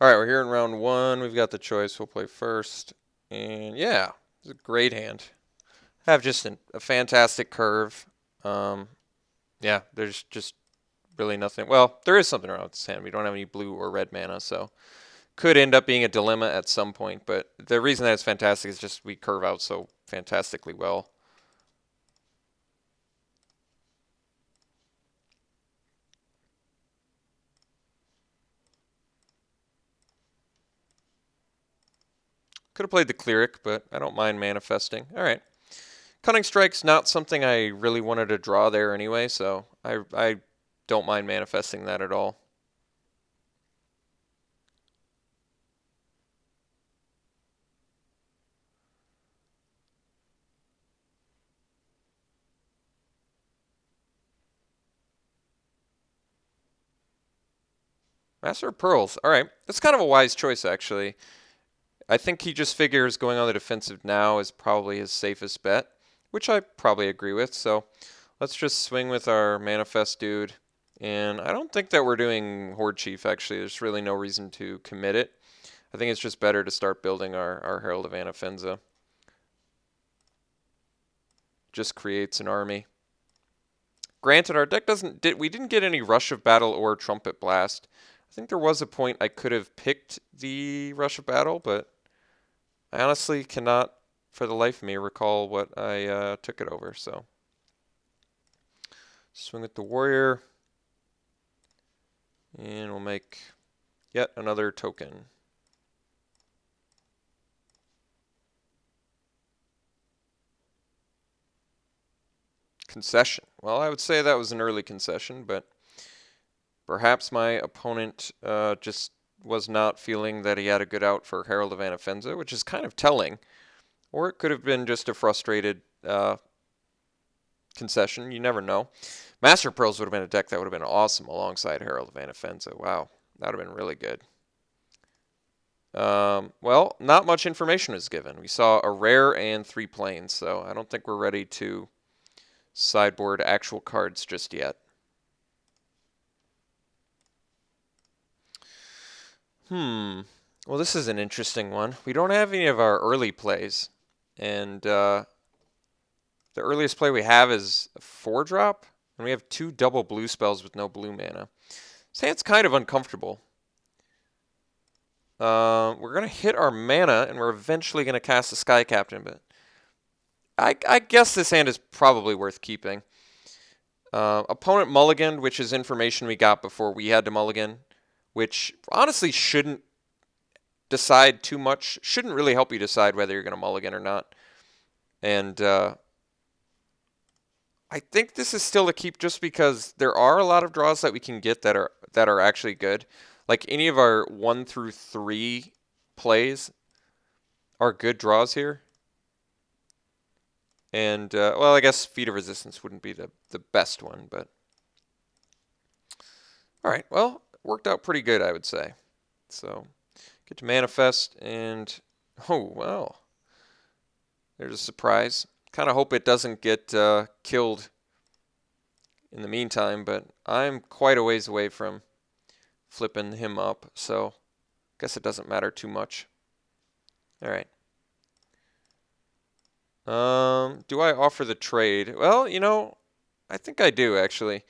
All right, we're here in round one. We've got the choice. We'll play first. And yeah, it's a great hand. I have just a fantastic curve. Um, yeah, there's just really nothing. Well, there is something wrong with this hand. We don't have any blue or red mana, so could end up being a dilemma at some point. But the reason that it's fantastic is just we curve out so fantastically well. Could have played the Cleric, but I don't mind manifesting. All right. Cunning Strike's not something I really wanted to draw there anyway, so I don't mind manifesting that at all. Master of Pearls. All right. That's kind of a wise choice, actually. I think he just figures going on the defensive now is probably his safest bet, which I probably agree with. So let's just swing with our Manifest dude. And I don't think that we're doing Horde Chief, actually. There's really no reason to commit it. I think it's just better to start building our Herald of Anafenza. Just creates an army. Granted, our deck we didn't get any Rush of Battle or Trumpet Blast. I think there was a point I could have picked the Rush of Battle, but I honestly cannot, for the life of me, recall what I took it over. So swing with the Warrior, and we'll make yet another token. Concession. Well, I would say that was an early concession, but perhaps my opponent just was not feeling that he had a good out for Herald of Anafenza, which is kind of telling. Or it could have been just a frustrated concession. You never know. Master Pearls would have been a deck that would have been awesome alongside Herald of Anafenza. Wow, that would have been really good. Well, not much information was given. We saw a rare and 3 planes, so I don't think we're ready to sideboard actual cards just yet. Well, this is an interesting one. We don't have any of our early plays, and the earliest play we have is a 4-drop, and we have 2 double blue spells with no blue mana. This hand's kind of uncomfortable. We're going to hit our mana, and we're eventually going to cast the Sky Captain, but I guess this hand is probably worth keeping. Opponent mulliganed, which is information we got before we had to mulligan, which honestly shouldn't decide too much, shouldn't really help you decide whether you're going to mulligan or not. And I think this is still a keep just because there are a lot of draws that we can get that are actually good. Like any of our 1 through 3 plays are good draws here. And, well, I guess Feat of Resistance wouldn't be the best one, but... Alright, well, worked out pretty good, I would say. So, get to Manifest, and... Oh, well. There's a surprise. Kind of hope it doesn't get killed in the meantime, but I'm quite a ways away from flipping him up, so guess it doesn't matter too much. Alright. Do I offer the trade? Well, you know, I think I do, actually.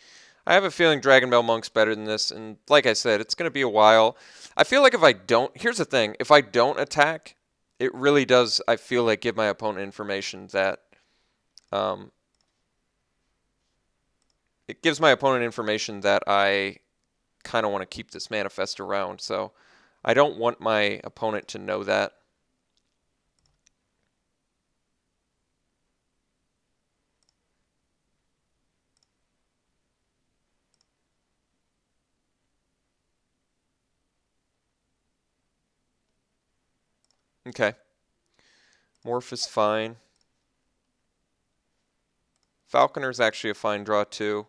I have a feeling Dragonbell Monk's better than this, and like I said, it's going to be a while. I feel like if I don't... Here's the thing. If I don't attack, it really does, I feel like, give my opponent information that... it gives my opponent information that I kind of want to keep this Manifest around, so I don't want my opponent to know that. Okay. Morph is fine. Falconer's actually a fine draw too.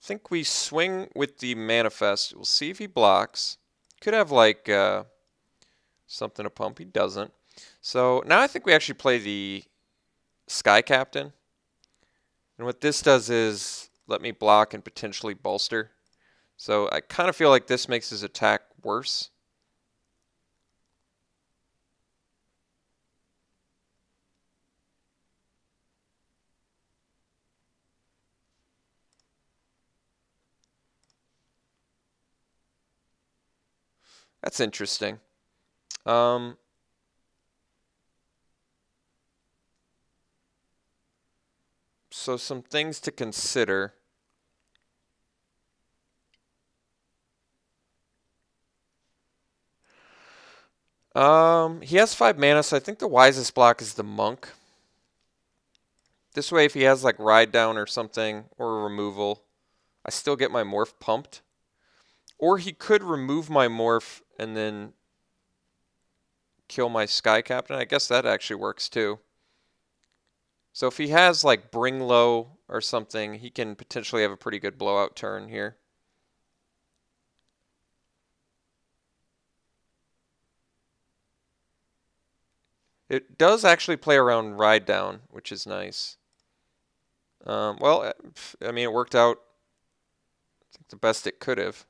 I think we swing with the Manifest. We'll see if he blocks. Could have like something to pump. He doesn't. So now I think we actually play the Sky Captain. And what this does is let me block and potentially bolster. So I kind of feel like this makes his attack worse. That's interesting. So some things to consider. He has 5 mana, so I think the wisest block is the Monk. This way, if he has like Ride Down or something, or a removal, I still get my Morph pumped. Or he could remove my Morph and then kill my Sky Captain. I guess that actually works too. So if he has like Bring Low or something, he can potentially have a pretty good blowout turn here. It does actually play around Ride Down, which is nice. Well, I mean, it worked out, I think, the best it could have.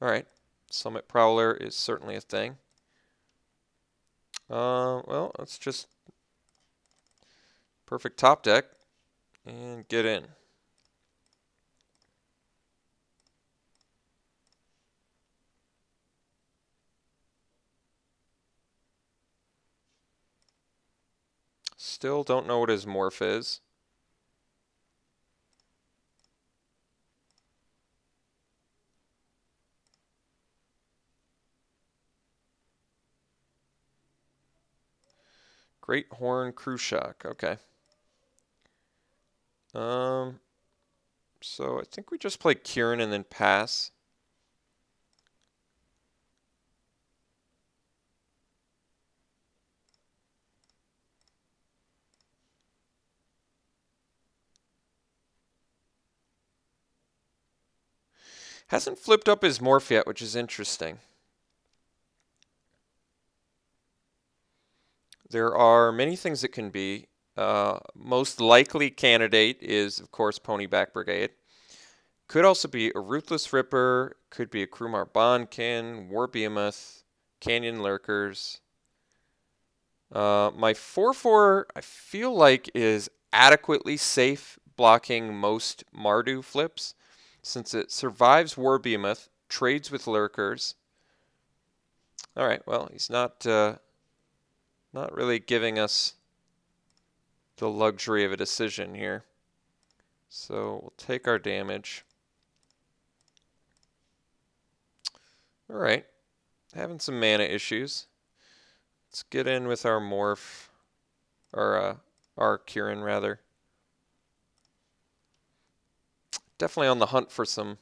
All right, Summit Prowler is certainly a thing. Well, let's just perfect top deck and get in. Still don't know what his morph is. Great Horn Crew Shock. Okay. So I think we just play Kieran and then pass. Hasn't flipped up his morph yet, which is interesting. There are many things it can be. Most likely candidate is, of course, Ponyback Brigade. Could also be a Ruthless Ripper, could be a Krumar Bondkin, War Behemoth, Canyon Lurkers. My 4/4, I feel like, is adequately safe blocking most Mardu flips, since it survives War Behemoth, trades with Lurkers. All right, well, he's not really giving us the luxury of a decision here. So we'll take our damage. All right, having some mana issues. Let's get in with our Morph, or our Kieran rather. Definitely on the hunt for some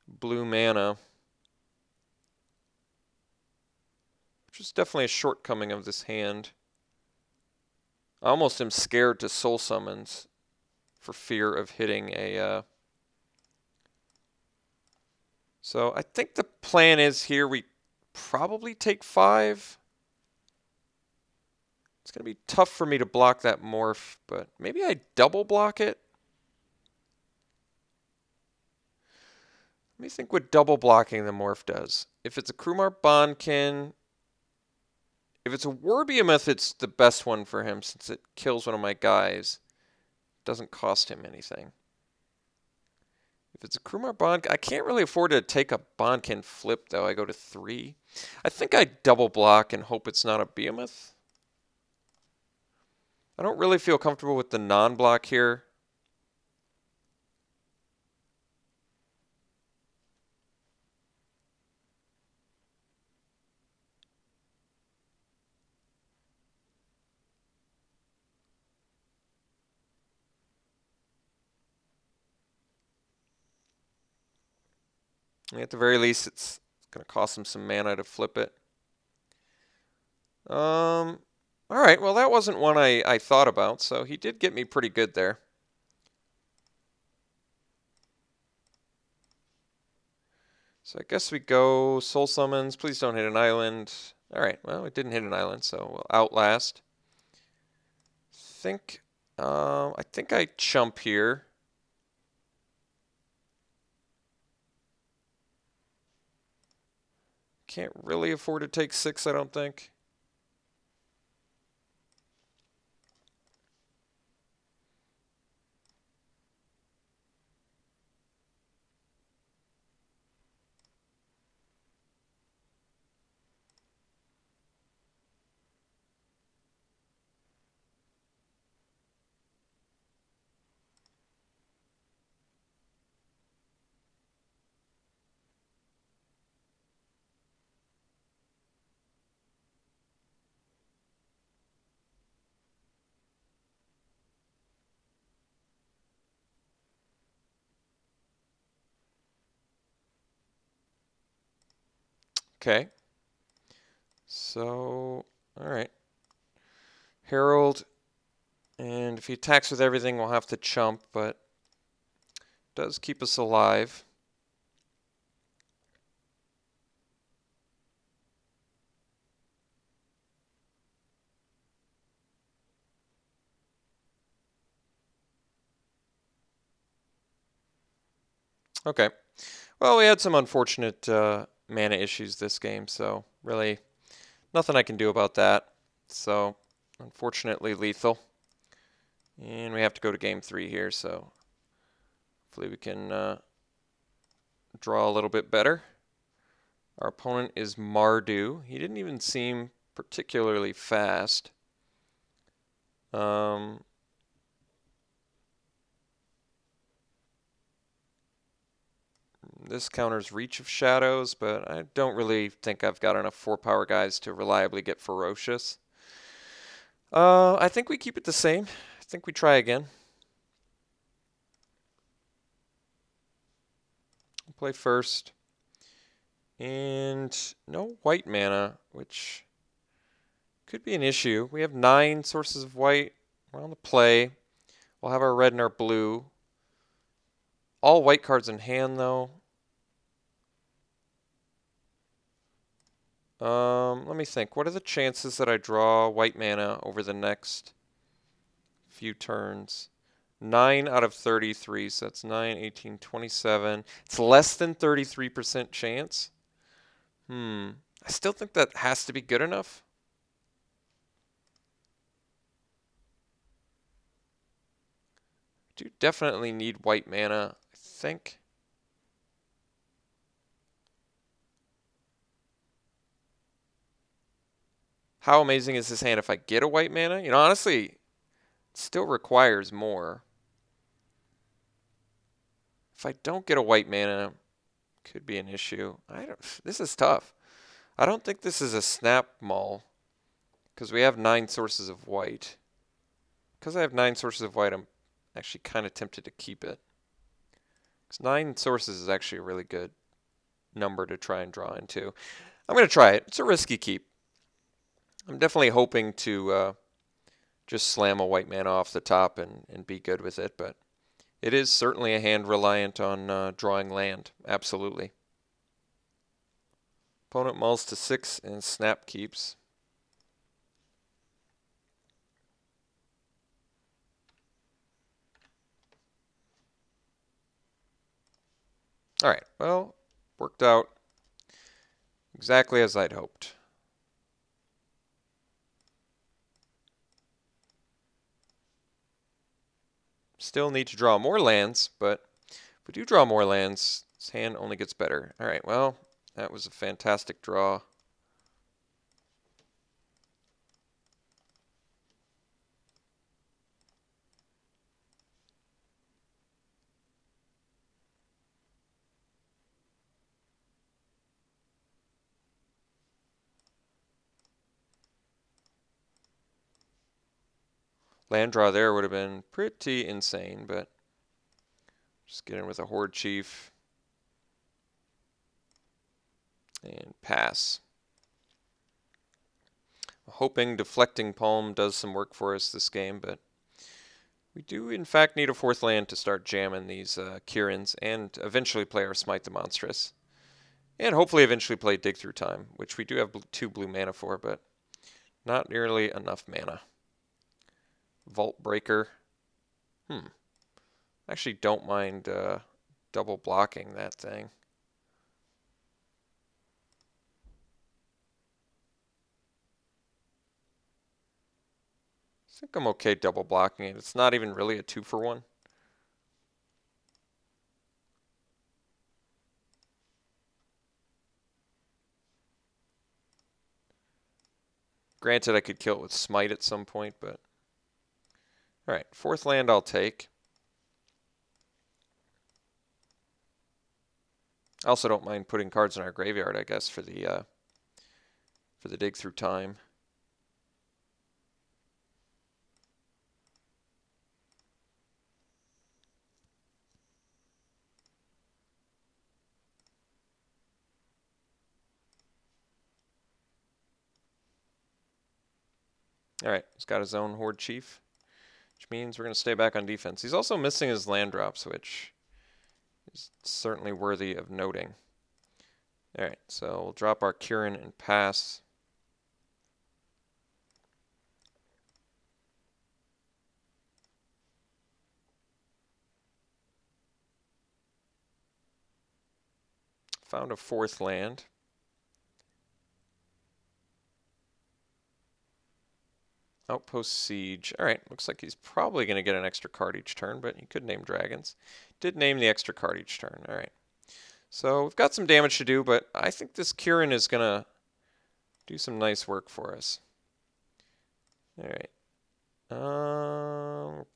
blue mana, which is definitely a shortcoming of this hand. I almost am scared to soul summons for fear of hitting a... So I think the plan is here we probably take 5. It's going to be tough for me to block that morph, but maybe I double block it. Let me think what double blocking the morph does. If it's a Krumar Bondkin, if it's a War Behemoth, it's the best one for him since it kills one of my guys. Doesn't cost him anything. If it's a Krumar Bond, I can't really afford to take a Bondkin flip though. I go to 3. I think I double block and hope it's not a Behemoth. I don't really feel comfortable with the non-block here. At the very least, it's going to cost him some mana to flip it. All right, well, that wasn't one I thought about, so he did get me pretty good there. So I guess we go Soul Summons. Please don't hit an island. All right, well, it didn't hit an island, so we'll Outlast. I think I chump here. Can't really afford to take 6, I don't think. Okay. So, alright. Herald. And if he attacks with everything, we'll have to chump, but does keep us alive. Okay. Well, we had some unfortunate mana issues this game, so really nothing I can do about that. So, unfortunately lethal. And we have to go to game 3 here, so hopefully we can draw a little bit better. Our opponent is Mardu. He didn't even seem particularly fast. This counters Reach of Shadows, but I don't really think I've got enough 4-power guys to reliably get Ferocious. I think we keep it the same. I think we try again. We'll play first. And no white mana, which could be an issue. We have 9 sources of white. We're on the play. We'll have our red and our blue. All white cards in hand, though. Let me think. What are the chances that I draw white mana over the next few turns? 9 out of 33, so that's 9, 18, 27. It's less than 33% chance. I still think that has to be good enough. Do definitely need white mana, I think. How amazing is this hand if I get a white mana? You know, honestly, it still requires more. If I don't get a white mana, could be an issue. This is tough. I don't think this is a snap maul because we have 9 sources of white. Because I have 9 sources of white, I'm actually kind of tempted to keep it. Because 9 sources is actually a really good number to try and draw into. I'm going to try it. It's a risky keep. I'm definitely hoping to just slam a white mana off the top and be good with it, but it is certainly a hand reliant on drawing land. Absolutely. Opponent mulls to 6 and snap keeps. All right, well, worked out exactly as I'd hoped. Still need to draw more lands, but if we do draw more lands, this hand only gets better. All right, well, that was a fantastic draw. Land draw there would have been pretty insane, but just get in with a Horde Chief and pass. Hoping Deflecting Palm does some work for us this game, but we do in fact need a 4th land to start jamming these Kirans and eventually play our Smite the Monstrous. And hopefully eventually play Dig Through Time, which we do have 2 blue mana for, but not nearly enough mana. Vault Breaker. Actually don't mind double blocking that thing. I think I'm okay double blocking it. It's not even really a 2-for-1. Granted, I could kill it with Smite at some point, but... Alright, 4th land I'll take. I also don't mind putting cards in our graveyard, I guess, for the Dig Through Time. Alright, he's got his own Horde Chief, which means we're going to stay back on defense. He's also missing his land drops, which is certainly worthy of noting. Alright, so we'll drop our Kirin and pass. Found a 4th land. Outpost Siege. Alright, looks like he's probably going to get an extra card each turn, but he could name dragons. Did name the extra card each turn. Alright. So we've got some damage to do, but I think this Kirin is going to do some nice work for us. Alright.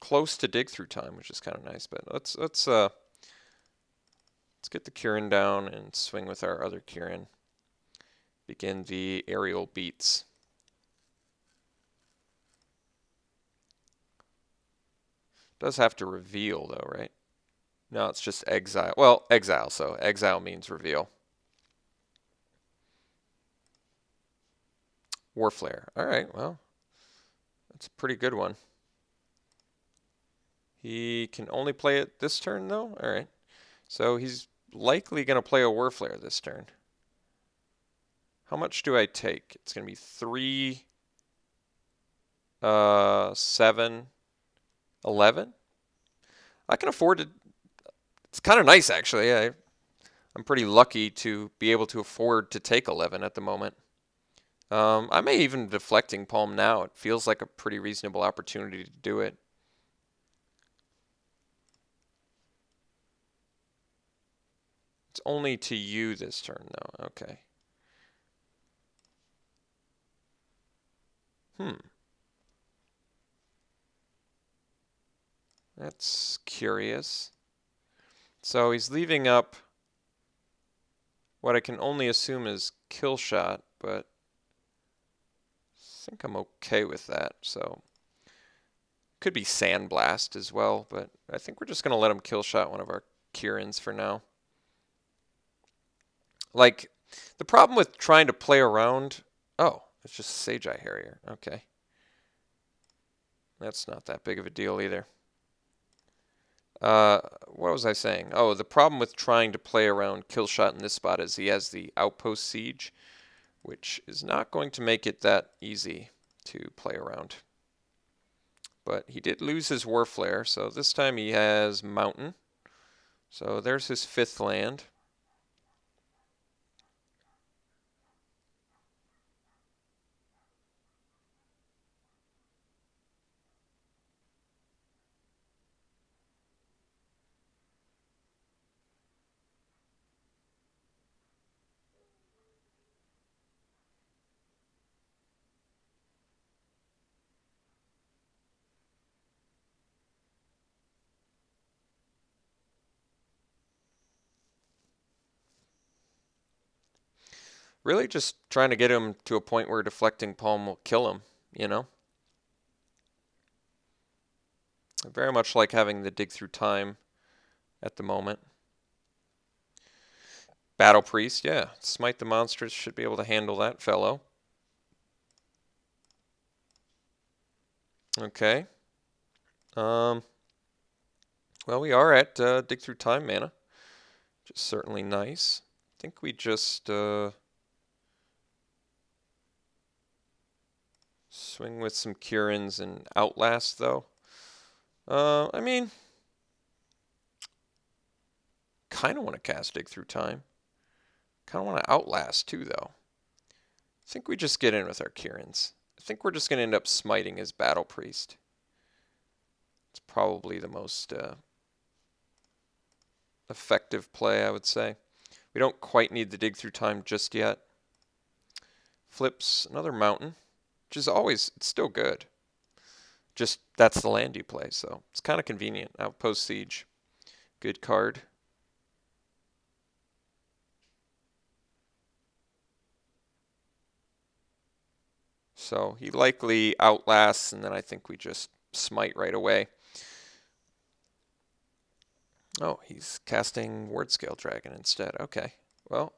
Close to dig through time, which is kind of nice, but let's get the Kirin down and swing with our other Kirin. Begin the aerial beats. Does have to reveal though, right? No, it's just exile. Well, exile, so exile means reveal. Warflare. Alright, well, that's a pretty good one. He can only play it this turn though? Alright. So he's likely going to play a Warflare this turn. How much do I take? It's going to be 3, 7, 11. I can afford it. It's kind of nice, actually. I'm pretty lucky to be able to afford to take 11 at the moment. I may even deflecting palm now. It feels like a pretty reasonable opportunity to do it. It's only to you this turn, though. Okay. That's curious. So he's leaving up what I can only assume is kill shot, but I think I'm okay with that. So could be Sandblast as well, but I think we're just going to let him kill shot one of our Kirins for now. Like, the problem with trying to play around... Oh, it's just Sage Eye Harrier. Okay. That's not that big of a deal either. What was I saying? Oh, the problem with trying to play around kill shot in this spot is he has the Outpost Siege, which is not going to make it that easy to play around. But he did lose his Warflare, so this time he has Mountain. So there's his 5th land. Really just trying to get him to a point where deflecting palm will kill him, you know? I very much like having the dig through time at the moment. Battle Priest, yeah. Smite the monsters should be able to handle that fellow. Okay. Well, we are at dig through time mana, which is certainly nice. I think we just swing with some Kirins and Outlast, though. I mean, kind of want to cast Dig Through Time. Kind of want to Outlast, too, though. I think we just get in with our Kirins. I think we're just going to end up smiting his Battle Priest. It's probably the most effective play, I would say. We don't quite need the Dig Through Time just yet. Flips another Mountain, which is always, it's still good. Just, that's the land you play, so it's kind of convenient. Outpost Siege, good card. So he likely outlasts, and then I think we just smite right away. Oh, he's casting Wardscale Dragon instead. Okay, well,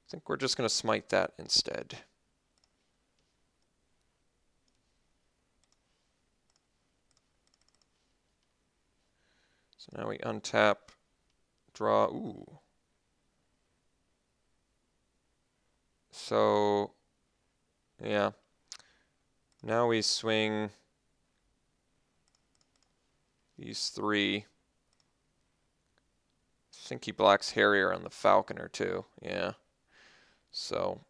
I think we're just going to smite that instead. So now we untap, draw. Ooh. So, yeah. Now we swing these three. I think he blocks Harrier on the Falconer too. Yeah. So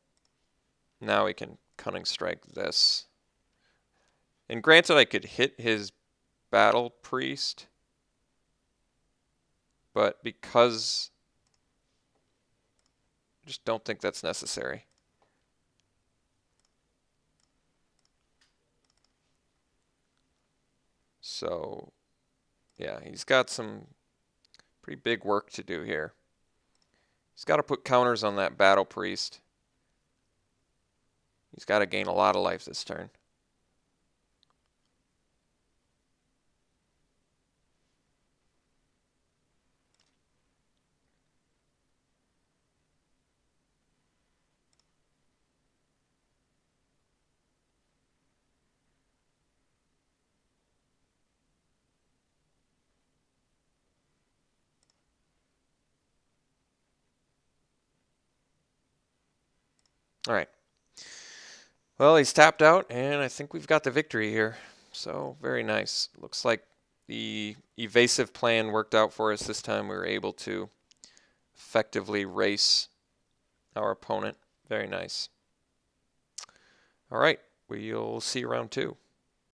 now we can Cunning Strike this. And granted, I could hit his Battle Priest, but because I just don't think that's necessary. So yeah, he's got some pretty big work to do here. He's got to put counters on that Battle Priest. He's got to gain a lot of life this turn. All right. Well, he's tapped out, and I think we've got the victory here. So, very nice. Looks like the evasive plan worked out for us this time. We were able to effectively race our opponent. Very nice. All right. We'll see you round 2.